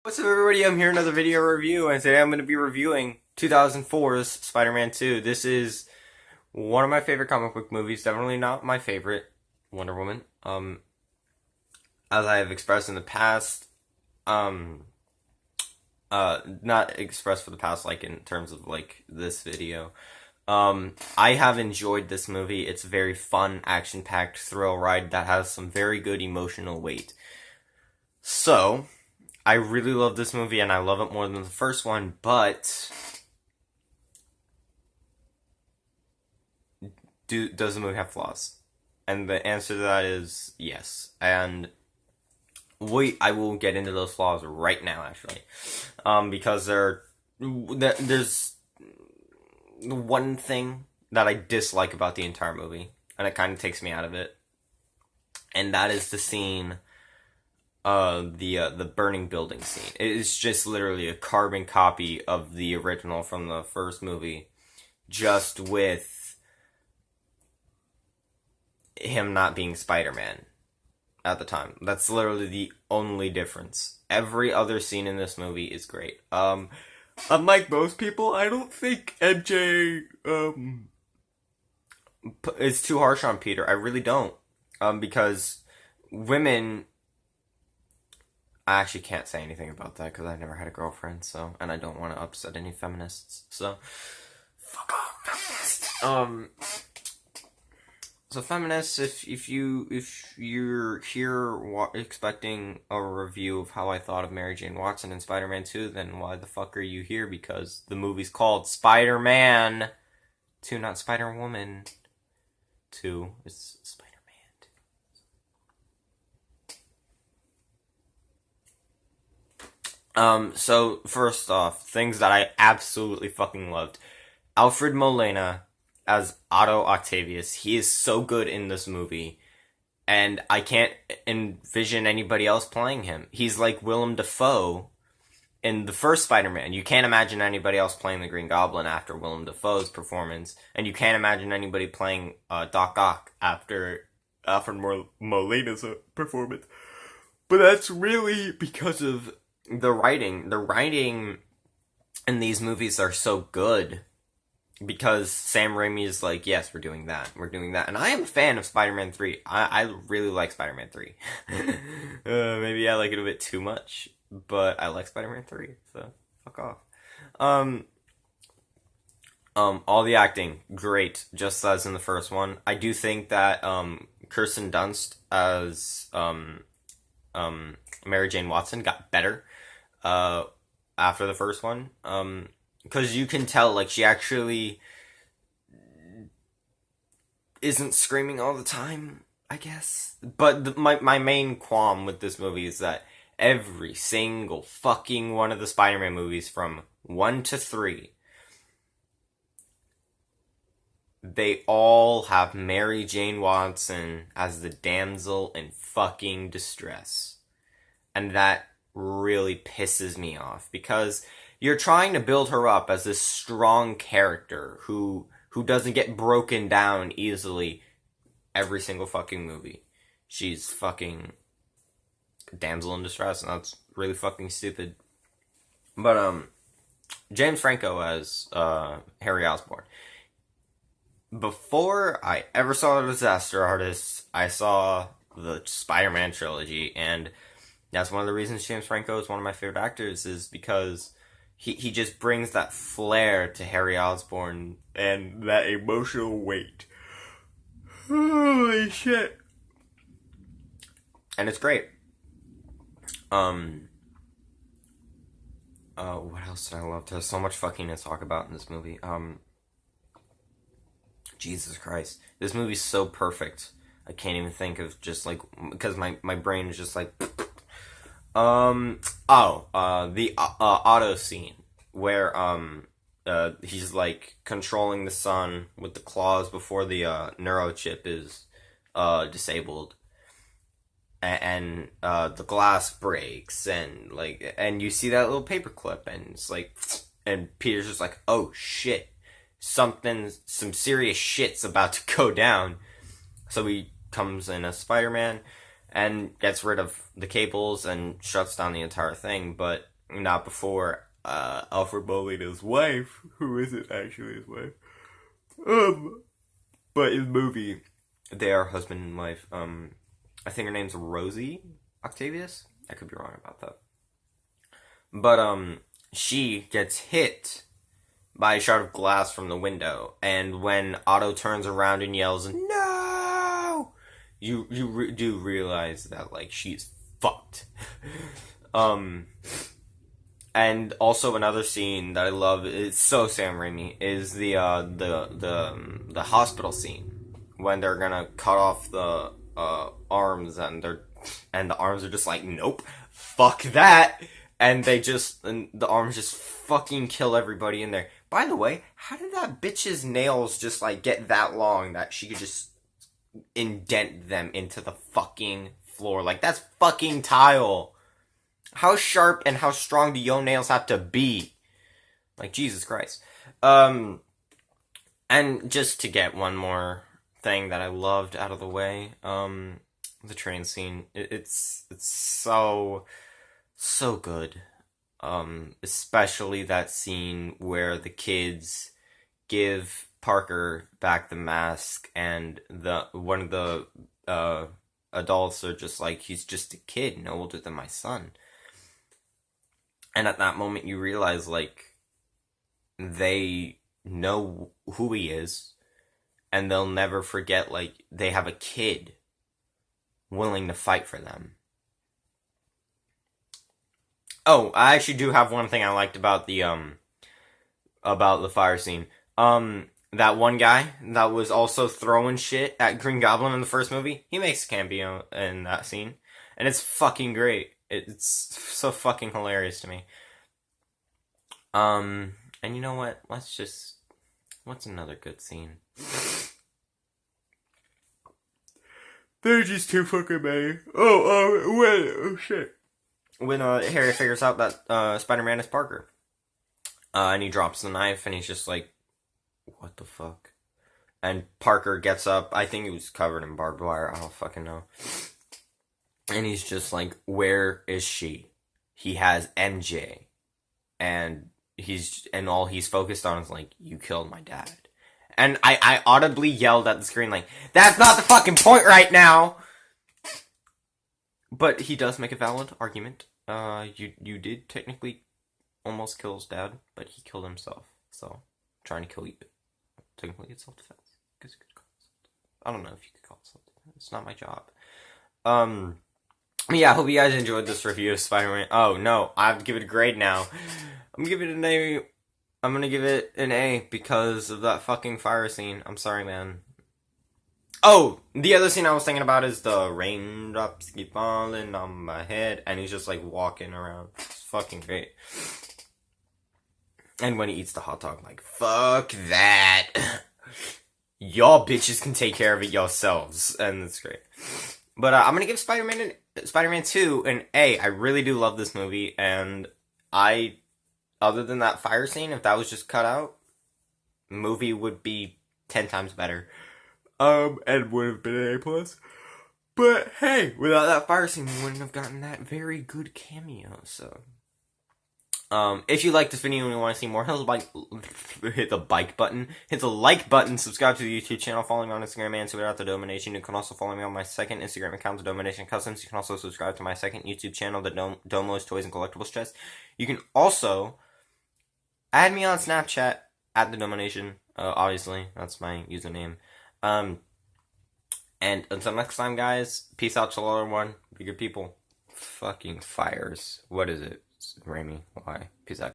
What's up, everybody? I'm here another video review, and today I'm going to be reviewing 2004's Spider-Man 2. This is one of my favorite comic book movies. Definitely not my favorite, Wonder Woman. As I have expressed in the past, not expressed for the past, like in terms of like this video. I have enjoyed this movie. It's a very fun, action-packed thrill ride that has some very good emotional weight. So, I really love this movie, and I love it more than the first one, but does the movie have flaws? And the answer to that is yes. And I will get into those flaws right now, actually, because there's one thing that I dislike about the entire movie, and it kind of takes me out of it, and that is the scene. The burning building scene. It is just literally a carbon copy of the original from the first movie, just with him not being Spider-Man at the time. That's literally the only difference. Every other scene in this movie is great. Unlike most people, I don't think MJ is too harsh on Peter. I really don't. Because women, I actually can't say anything about that because I've never had a girlfriend, so, and I don't want to upset any feminists, so, fuck off, feminists. So feminists, if you're here expecting a review of how I thought of Mary Jane Watson in Spider-Man 2, then why the fuck are you here? Because the movie's called Spider-Man 2, not Spider-Woman 2, it's Spider-Man 2. So, first off, things that I absolutely fucking loved. Alfred Molina as Otto Octavius. He is so good in this movie, and I can't envision anybody else playing him. He's like Willem Dafoe in the first Spider-Man. You can't imagine anybody else playing the Green Goblin after Willem Dafoe's performance, and you can't imagine anybody playing Doc Ock after Alfred Molina's performance. But that's really because of the writing in these movies are so good because Sam Raimi is like, yes, we're doing that, and I am a fan of Spider-Man 3. I really like Spider-Man 3. Maybe I like it a bit too much, but I like Spider-Man 3, so fuck off. All the acting, great, just as in the first one. I do think that, Kirsten Dunst as, Mary Jane Watson got better after the first one, because you can tell, like, she actually isn't screaming all the time, I guess. But my main qualm with this movie is that every single fucking one of the Spider-Man movies from 1 to 3, they all have Mary Jane Watson as the damsel in fucking distress. And that really pisses me off, because you're trying to build her up as this strong character who doesn't get broken down easily every single fucking movie. She's fucking damsel in distress, and that's really fucking stupid. But James Franco as Harry Osborn. Before I ever saw The Disaster Artist, I saw the Spider-Man trilogy, and that's one of the reasons James Franco is one of my favorite actors, is because he just brings that flair to Harry Osborn and that emotional weight. Holy shit. And it's great. What else did I love? There's so much fucking to talk about in this movie. Jesus Christ. This movie's so perfect. I can't even think of just like, because my brain is just like, the auto scene where he's like controlling the sun with the claws before the neurochip is disabled, and the glass breaks, and you see that little paperclip, and it's like, and Peter's just like, oh shit, some serious shit's about to go down. So he comes in as Spider-Man and gets rid of the cables and shuts down the entire thing. But not before Alfred Molina's wife, who isn't actually his wife. But in the movie, they are husband and wife. I think her name's Rosie Octavius. I could be wrong about that. But she gets hit by a shard of glass from the window, and when Otto turns around and yells, "No!" you do realize that like she's fucked. And also another scene that I love, it's so Sam Raimi, is the hospital scene when they're gonna cut off the arms, and the arms are just like, nope, fuck that, and the arms just fucking kill everybody in there. By the way, how did that bitch's nails just like get that long that she could just indent them into the fucking floor? Like, that's fucking tile. How sharp and how strong do your nails have to be? Like, Jesus Christ. And just to get one more thing that I loved out of the way, the train scene. It's so good. Especially that scene where the kids give Parker back the mask, and one of the adults are just like, he's just a kid, no older than my son. And at that moment you realize, like, they know who he is, and they'll never forget, like, they have a kid willing to fight for them. Oh, I actually do have one thing I liked about the fire scene. That one guy that was also throwing shit at Green Goblin in the first movie, he makes a cameo in that scene, and it's fucking great. It's so fucking hilarious to me. And you know what? What's another good scene? They're just too fucking many. Oh shit. When Harry figures out that Spider-Man is Parker. And he drops the knife, and he's just like, what the fuck? And Parker gets up. I think he was covered in barbed wire. I don't fucking know. And he's just like, where is she? He has MJ. And all he's focused on is like, you killed my dad. And I audibly yelled at the screen like, that's not the fucking point right now! But he does make a valid argument. You did technically almost kill his dad, but he killed himself. So, trying to kill you. Technically it's self-defense. I don't know if you could call it self-defense. It's not my job. Yeah, I hope you guys enjoyed this review of Spider-Man. Oh, no, I have to give it a grade now. I'm gonna give it an A. I'm gonna give it an A because of that fucking fire scene. I'm sorry, man. Oh, the other scene I was thinking about is the raindrops keep falling on my head, and he's just like walking around. It's fucking great. And when he eats the hot dog, I'm like, fuck that. Y'all bitches can take care of it yourselves. And it's great. But I'm gonna give Spider-Man 2 an A. I really do love this movie, and other than that fire scene, if that was just cut out, the movie would be 10 times better. And would have been an A+. But hey, without that fire scene, we wouldn't have gotten that very good cameo, so. If you like this video and you want to see more, hit the like button, subscribe to the YouTube channel, follow me on Instagram and Twitter at the Domination. You can also follow me on my second Instagram account, the Domination Customs. You can also subscribe to my second YouTube channel, the Domo's Toys and Collectibles Chest. You can also add me on Snapchat at the Domination. Obviously, that's my username. And until next time, guys, peace out to everyone. Be good people. Fucking fires. What is it? Raimi. Why? Peace out.